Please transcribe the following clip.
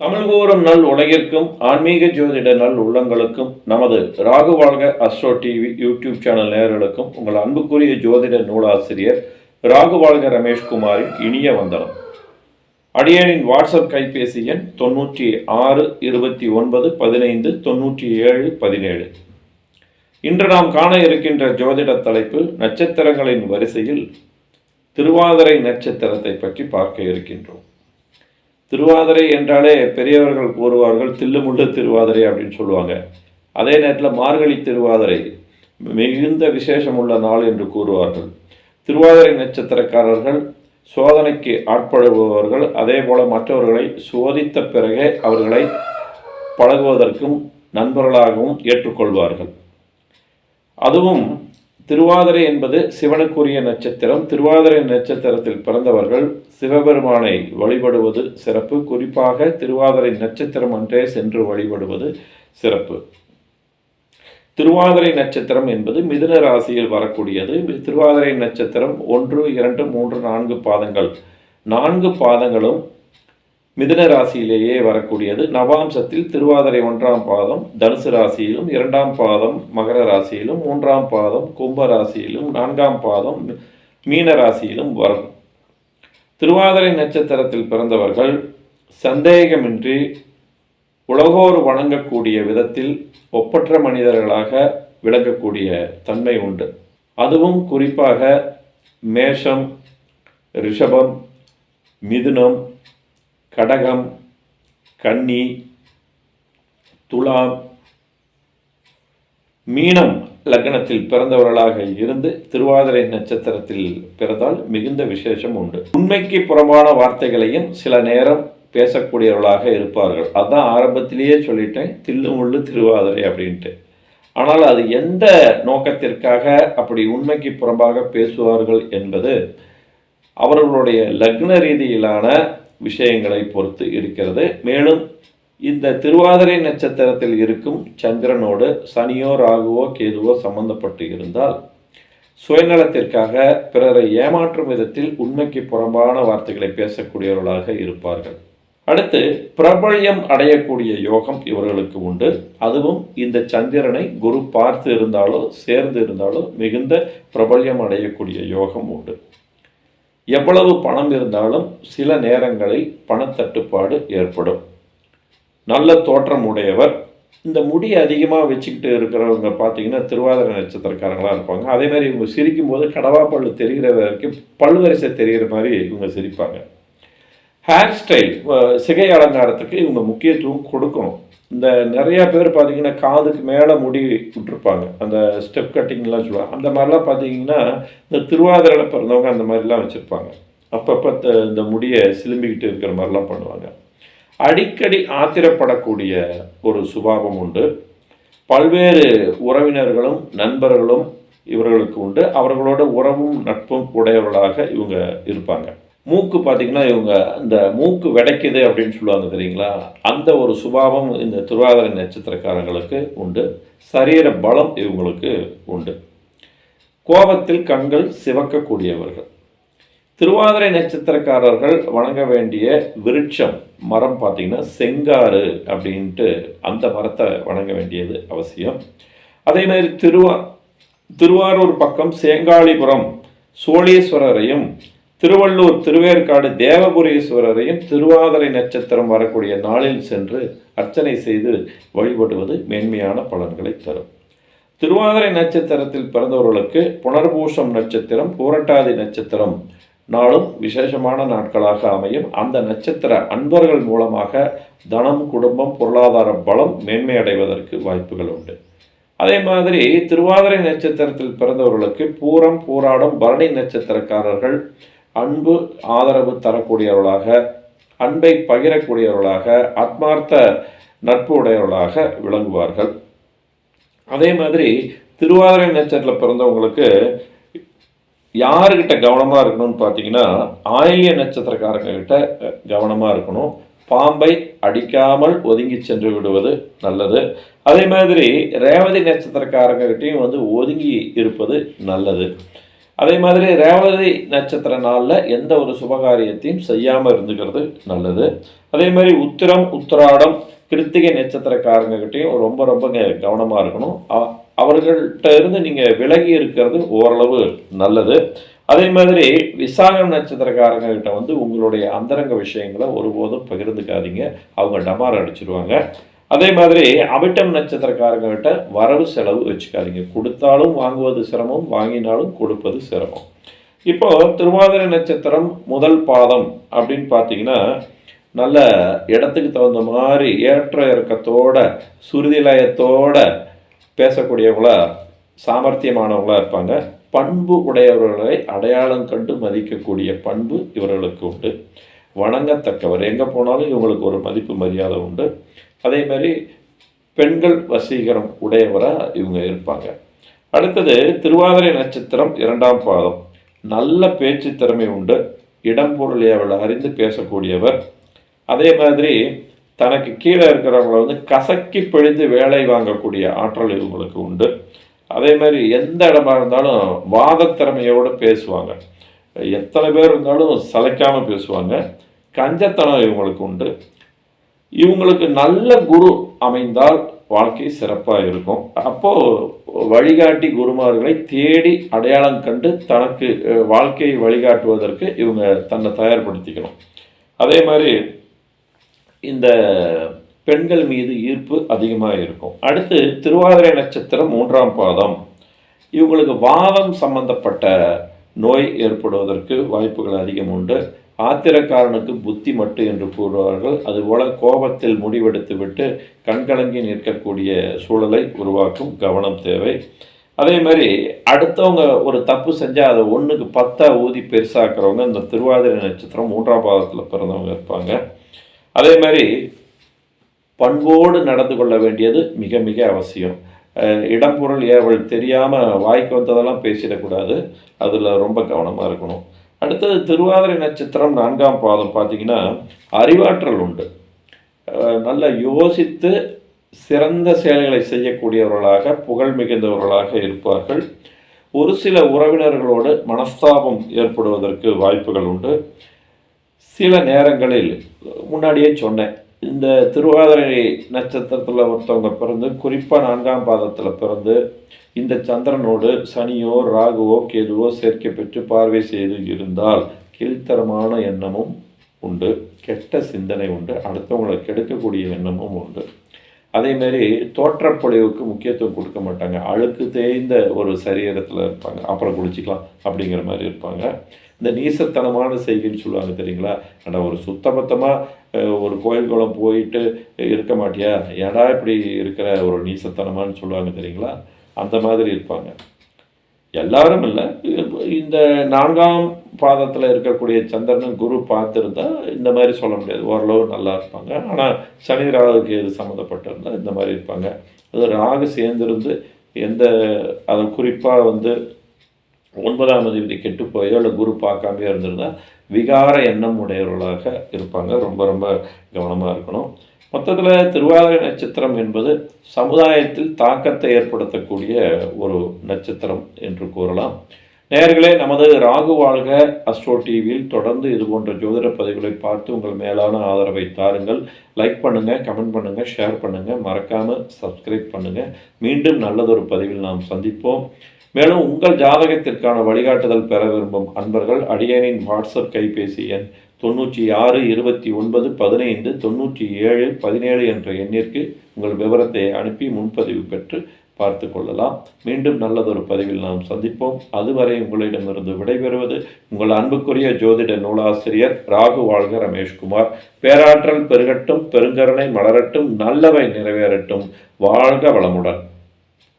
தமிழ் கூறும் நல் உலகிற்கும் ஆன்மீக ஜோதிட நல் உள்ளங்களுக்கும் நமது ராகு வாழ்க அஸ்ட்ரோ டிவி யூடியூப் சேனல் நேயர்களுக்கும் உங்கள் அன்புக்குரிய ஜோதிட நூலாசிரியர் ராகு வாழ்க ரமேஷ்குமாரின் இனிய வந்தனம். அடியனின் வாட்ஸ்அப் கைபேசி எண் 96 29 15 97 17. இன்று நாம் காண இருக்கின்ற ஜோதிட தலைப்பு நட்சத்திரங்களின் வரிசையில் திருவாதிரை நட்சத்திரத்தை பற்றி பார்க்க இருக்கின்றோம். திருவாதிரை என்றாலே பெரியவர்கள் கூறுவார்கள் தில்லுமுள்ளு திருவாதிரை அப்படின்னு சொல்லுவாங்க. அதே நேரத்தில் மார்கழி திருவாதிரை மிகுந்த விசேஷமுள்ள நாள் என்று கூறுவார்கள். திருவாதிரை நட்சத்திரக்காரர்கள் சோதனைக்கு ஆட்படுபவர்கள். அதே போல மற்றவர்களை சோதித்த பிறகே அவர்களை பழகுவதற்கும் நண்பர்களாகவும் ஏற்றுக்கொள்வார்கள். அதுவும் திருவாதிரை என்பது சிவனுக்குரிய நட்சத்திரம். திருவாதிரை நட்சத்திரத்தில் பிறந்தவர்கள் சிவபெருமானை வழிபடுவது சிறப்பு. குறிப்பாக திருவாதிரை நட்சத்திரம் அன்றே சென்று வழிபடுவது சிறப்பு. திருவாதிரை நட்சத்திரம் என்பது மிதுன ராசியில் வரக்கூடியது. திருவாதிரை நட்சத்திரம் 1, 2, 3, 4 பாதங்கள். 4 பாதங்களும் மிதுன ராசியிலேயே வரக்கூடியது. நவாம்சத்தில் திருவாதிரை 1ஆம் பாதம் தனுசு ராசியிலும், 2ஆம் பாதம் மகர ராசியிலும், 3ஆம் பாதம் கும்ப ராசியிலும், 4ஆம் பாதம் மீன ராசியிலும் வரும். திருவாதிரை நட்சத்திரத்தில் பிறந்தவர்கள் சந்தேகமின்றி உலகோர் வணங்கக்கூடிய விதத்தில் ஒப்பற்ற மனிதர்களாக விளங்கக்கூடிய தன்மை உண்டு. அதுவும் குறிப்பாக மேஷம், ரிஷபம், மிதுனம், கடகம், கன்னி, துலாம், மீனம் லக்னத்தில் பிறந்தவர்களாக இருந்து திருவாதிரை நட்சத்திரத்தில் பிறந்தால் மிகுந்த விசேஷம் உண்டு. உண்மைக்கு புறம்பான வார்த்தைகளையும் சில நேரம் பேசக்கூடியவர்களாக இருப்பார்கள். அதான் ஆரம்பத்திலேயே சொல்லிட்டேன், தில்லுமுள்ளு திருவாதிரை அப்படின்ட்டு. ஆனால் அது எந்த நோக்கத்திற்காக அப்படி உண்மைக்கு புறம்பாக பேசுவார்கள் என்பது அவர்களுடைய லக்ன ரீதியிலான விஷயங்களை பொறுத்து இருக்கிறது. மேலும் இந்த திருவாதிரை நட்சத்திரத்தில் இருக்கும் சந்திரனோடு சனியோ ராகுவோ கேதுவோ சம்பந்தப்பட்டு இருந்தால் சுயநலத்திற்காக பிறரை ஏமாற்றும் விதத்தில் உண்மைக்கு புறம்பான வார்த்தைகளை பேசக்கூடியவர்களாக இருப்பார்கள். அடுத்து பிரபல்யம் அடையக்கூடிய யோகம் இவர்களுக்கு உண்டு. அதுவும் இந்த சந்திரனை குரு பார்த்து இருந்தாலோ சேர்ந்து இருந்தாலோ மிகுந்த பிரபல்யம் அடையக்கூடிய யோகம் உண்டு. எவ்வளவு பணம் இருந்தாலும் சில நேரங்களில் பணத்தட்டுப்பாடு ஏற்படும். நல்ல தோற்றம் உடையவர். இந்த முடி அதிகமாக வச்சுக்கிட்டு இருக்கிறவங்க பார்த்தீங்கன்னா திருவாதிரை நட்சத்திரக்காரங்களாக இருப்பாங்க. அதேமாதிரி இவங்க சிரிக்கும் போது கடவா பல்லு தெரிகிற வரைக்கும் பல்வரிசை தெரிகிற மாதிரி இவங்க சிரிப்பாங்க. ஹேர் ஸ்டைல், சிகை அலங்காரத்துக்கு இவங்க முக்கியத்துவம் கொடுக்கணும். இந்த நிறையா பேர் பார்த்தீங்கன்னா காதுக்கு மேலே முடி விட்டுருப்பாங்க, அந்த ஸ்டெப் கட்டிங்லாம் சொல்லுவாங்க. அந்த மாதிரிலாம் பார்த்தீங்கன்னா இந்த திருவாதிரையில் பிறந்தவங்க அந்த மாதிரிலாம் வச்சுருப்பாங்க. அப்பப்போ இந்த முடியை சிலும்பிக்கிட்டு இருக்கிற மாதிரிலாம் பண்ணுவாங்க. அடிக்கடி ஆத்திரப்படக்கூடிய ஒரு சுபாவம் உண்டு. பல்வேறு உறவினர்களும் நண்பர்களும் இவர்களுக்கு உண்டு. அவர்களோட உறவும் நட்பும் உடையவர்களாக இவங்க இருப்பாங்க. மூக்கு பார்த்திங்கன்னா இவங்க இந்த மூக்கு வெடைக்குது அப்படின்னு சொல்லுவாங்க தெரியுங்களா, அந்த ஒரு சுபாவம் இந்த திருவாதிரை நட்சத்திரக்காரங்களுக்கு உண்டு. சரீர பலம் இவங்களுக்கு உண்டு. கோபத்தில் கண்கள் சிவக்கக்கூடியவர்கள். திருவாதிரை நட்சத்திரக்காரர்கள் வணங்க வேண்டிய விருட்சம் மரம் பார்த்திங்கன்னா செங்காறு அப்படின்ட்டு அந்த மரத்தை வணங்க வேண்டியது அவசியம். அதேமாதிரி திருவாரூர் பக்கம் சேங்காளிபுரம் சோழீஸ்வரரையும், திருவள்ளூர் திருவேற்காடு தேவபுரீஸ்வரரையும் திருவாதிரை நட்சத்திரம் வரக்கூடிய நாளில் சென்று அர்ச்சனை செய்து வழிபடுவது மேன்மையான பலன்களை தரும். திருவாதிரை நட்சத்திரத்தில் பிறந்தவர்களுக்கு புனர்பூசம் நட்சத்திரம், பூரட்டாதி நட்சத்திரம் நாளும் விசேஷமான நாட்களாக அமையும். அந்த நட்சத்திர அன்பர்கள் மூலமாக தனம், குடும்பம், பொருளாதார பலம் மேன்மை அடைவதற்கு வாய்ப்புகள் உண்டு. அதே மாதிரி திருவாதிரை நட்சத்திரத்தில் பிறந்தவர்களுக்கு பூரம், பூராடம், பரணி நட்சத்திரக்காரர்கள் அன்பு ஆதரவு தரக்கூடியவர்களாக, அன்பை பகிரக்கூடியவர்களாக, ஆத்மார்த்த நட்பு உடையவர்களாக விளங்குவார்கள். அதே மாதிரி திருவாதிரை நட்சத்திரத்தில் பிறந்தவங்களுக்கு யாருக்கிட்ட கவனமாக இருக்கணும்னு பார்த்தீங்கன்னா ஆயில்ய நட்சத்திரக்காரங்கிட்ட கவனமாக இருக்கணும். பாம்பை அடிக்காமல் ஒதுங்கி சென்று விடுவது நல்லது. அதே மாதிரி ரேவதி நட்சத்திரக்காரங்கிட்டையும் ஒதுங்கி இருப்பது நல்லது. அதே மாதிரி ரேவதி நட்சத்திர நாளில் எந்த ஒரு சுபகாரியத்தையும் செய்யாமல் இருந்துக்கிறது நல்லது. அதே மாதிரி உத்திரம், உத்திராடம், கிருத்திகை நட்சத்திரக்காரங்ககிட்டையும் ரொம்ப ரொம்ப கவனமாக இருக்கணும். அவர்கள்ட்ட இருந்து நீங்கள் விலகி இருக்கிறது ஓரளவு நல்லது. அதே மாதிரி விசாகம் நட்சத்திரக்காரங்க கிட்ட வந்து உங்களுடைய அந்தரங்க விஷயங்களை ஒருபோதும் பகிர்ந்துக்காதீங்க, அவங்க டமார் அடிச்சிடுவாங்க. அதே மாதிரி அவிட்டம் நட்சத்திரக்காரங்க கிட்ட வரவு செலவு வச்சுக்காதீங்க, கொடுத்தாலும் வாங்குவது சிரமம், வாங்கினாலும் கொடுப்பது சிரமம். இப்போ திருவாதிரை நட்சத்திரம் முதல் பாதம் அப்படின்னு பார்த்தீங்கன்னா நல்ல இடத்துக்கு தகுந்த மாதிரி ஏற்ற இறக்கத்தோட சுருதிலயத்தோட பேசக்கூடியவங்களா சாமர்த்தியமானவங்களாக இருப்பாங்க. பண்பு உடையவர்களை அடையாளம் கண்டு மதிக்கக்கூடிய பண்பு இவர்களுக்கு உண்டு. வணங்கத்தக்கவர், எங்கே போனாலும் இவங்களுக்கு ஒரு மதிப்பு மரியாதை உண்டு. அதே மாதிரி பெண்கள் வசீகரம் உடையவராக இவங்க இருப்பாங்க. அடுத்தது திருவாதிரை நட்சத்திரம் 2ஆம் பாதம். நல்ல பேச்சு திறமை உண்டு. இடம் பொருளை அவள் அறிந்து பேசக்கூடியவர். அதே மாதிரி தனக்கு கீழே இருக்கிறவங்களை வந்து கசக்கி பிழிந்து வேலை வாங்கக்கூடிய ஆற்றல் இவங்களுக்கு உண்டு. அதே மாதிரி எந்த இடமா இருந்தாலும் வாதத்திறமையோடு பேசுவாங்க. எத்தனை பேர் இருந்தாலும் சளைக்காமல் பேசுவாங்க. கஞ்சத்தனம் இவங்களுக்கு உண்டு. இவங்களுக்கு நல்ல குரு அமைந்தால் வாழ்க்கை சிறப்பாக இருக்கும். அப்போது வழிகாட்டி குருமார்களை தேடி அடையாளம் கண்டு தனக்கு வாழ்க்கையை வழிகாட்டுவதற்கு இவங்க தன்னை தயார்படுத்திக்கணும். அதே மாதிரி இந்த பெண்கள் மீது ஈர்ப்பு அதிகமாக இருக்கும். அடுத்து திருவாதிரை நட்சத்திரம் 3ஆம் பாதம். இவங்களுக்கு வாதம் சம்பந்தப்பட்ட நோய் ஏற்படுவதற்கு வாய்ப்புகள் அதிகம் உண்டு. ஆத்திரக்காரனுக்கு புத்தி மட்டு என்று கூறுவார்கள். அதுபோல் கோபத்தில் முடிவெடுத்து விட்டு கண்கலங்கி நிற்கக்கூடிய சூழலை உருவாக்கும். கவனம் தேவை. அதே மாதிரி அடுத்தவங்க ஒரு தப்பு செஞ்சால் அதை 1க்கு 10 ஊதி பெருசாக்குறவங்க இந்த திருவாதிரை நட்சத்திரம் 3ஆம் பாதத்தில் பிறந்தவங்க இருப்பாங்க. அதே மாதிரி பண்போடு நடந்து கொள்ள வேண்டியது மிக மிக அவசியம். இடம் பொருள் ஏவல் தெரியாமல் வாய்க்கு வந்ததெல்லாம் பேசிடக்கூடாது, அதில் ரொம்ப கவனமாக இருக்கணும். அடுத்தது திருவாதிரை நட்சத்திரம் 4ஆம் பாதம் பார்த்திங்கன்னா அறிவாற்றல் உண்டு. நல்லா யோசித்து சிறந்த செயல்களை செய்யக்கூடியவர்களாக புகழ் மிகுந்தவர்களாக இருப்பார்கள். ஒரு சில உறவினர்களோடு மனஸ்தாபம் ஏற்படுவதற்கு வாய்ப்புகள் உண்டு. சில நேரங்களில் முன்னாடியே சொன்னேன், இந்த திருவாதிரை நட்சத்திரத்தில் ஒருத்தவங்க பிறந்து குறிப்பாக 4ஆம் பாதத்தில் பிறந்து இந்த சந்திரனோடு சனியோ ராகுவோ கேதுவோ சேர்க்கை பெற்று பார்வை செய்து இருந்தால் கீழ்த்தரமான எண்ணமும் உண்டு, கெட்ட சிந்தனை உண்டு, அடுத்தவங்களை கெடுக்கக்கூடிய எண்ணமும் உண்டு. அதேமாரி தோற்றப்பொழிவுக்கு முக்கியத்துவம் கொடுக்க மாட்டாங்க. அழுக்கு தேய்ந்த ஒரு சரீரத்தில் இருப்பாங்க, அப்புறம் குளிச்சிக்கலாம் அப்படிங்கிற மாதிரி இருப்பாங்க. இந்த நீசத்தனமான செய்கைன்னு சொல்லுவாங்க தெரியுங்களா, ஆனால் ஒரு சுத்தபத்தமாக ஒரு கோயில் குளம் போயிட்டு இருக்க மாட்டியா, ஏடா இப்படி இருக்கிற ஒரு நீசத்தனமானு சொல்லுவாங்க தெரியுங்களா, அந்த மாதிரி இருப்பாங்க. எல்லாரும் இல்லை, இந்த 4ஆம் பாதத்தில் இருக்கக்கூடிய சந்திரனும் குரு பார்த்துருந்தா இந்த மாதிரி சொல்ல முடியாது, ஓரளவு நல்லா இருப்பாங்க. ஆனால் சனி ராகுக்கு எது சம்மந்தப்பட்டிருந்தால் இந்த மாதிரி இருப்பாங்க. அது ராகு சேர்ந்துருந்து எந்த அதை குறிப்பாக வந்து 9ஆம் அதிபதி கெட்டு போயோ இல்லை குரு பார்க்காமையோ இருந்திருந்தால் விகார எண்ணம் உடையவர்களாக இருப்பாங்க. ரொம்ப ரொம்ப கவனமாக இருக்கணும். மொத்தத்தில் திருவாதிரை நட்சத்திரம் என்பது சமுதாயத்தில் தாக்கத்தை ஏற்படுத்தக்கூடிய ஒரு நட்சத்திரம் என்று கூறலாம். நேயர்களே, நமது ராகு வாழ்க அஸ்ட்ரோ டிவியில் தொடர்ந்து இது போன்ற ஜோதிட பதிவுகளை பார்த்து உங்கள் மேலான ஆதரவை தாருங்கள். லைக் பண்ணுங்கள், கமெண்ட் பண்ணுங்கள், ஷேர் பண்ணுங்கள், மறக்காமல் சப்ஸ்கிரைப் பண்ணுங்கள். மீண்டும் நல்லதொரு பதிவில் நாம் சந்திப்போம். மேலும் உங்கள் ஜாதகத்திற்கான வழிகாட்டுதல் பெற விரும்பும் அன்பர்கள் அடியேனின் வாட்ஸ்அப் கைபேசி எண் 96 29 15 97 17 என்ற எண்ணிற்கு உங்கள் விவரத்தை அனுப்பி முன்பதிவு பெற்று பார்த்து கொள்ளலாம். மீண்டும் நல்லதொரு பதிவில் நாம் சந்திப்போம். அதுவரை உங்களிடமிருந்து விடைபெறுவது உங்கள் அன்புக்குரிய ஜோதிட நூலாசிரியர் ராகு வாழ்க ரமேஷ்குமார். பேராற்றல் பெருகட்டும், பெருங்கருணை மலரட்டும், நல்லவை நிறைவேறட்டும். வாழ்க வளமுடன்.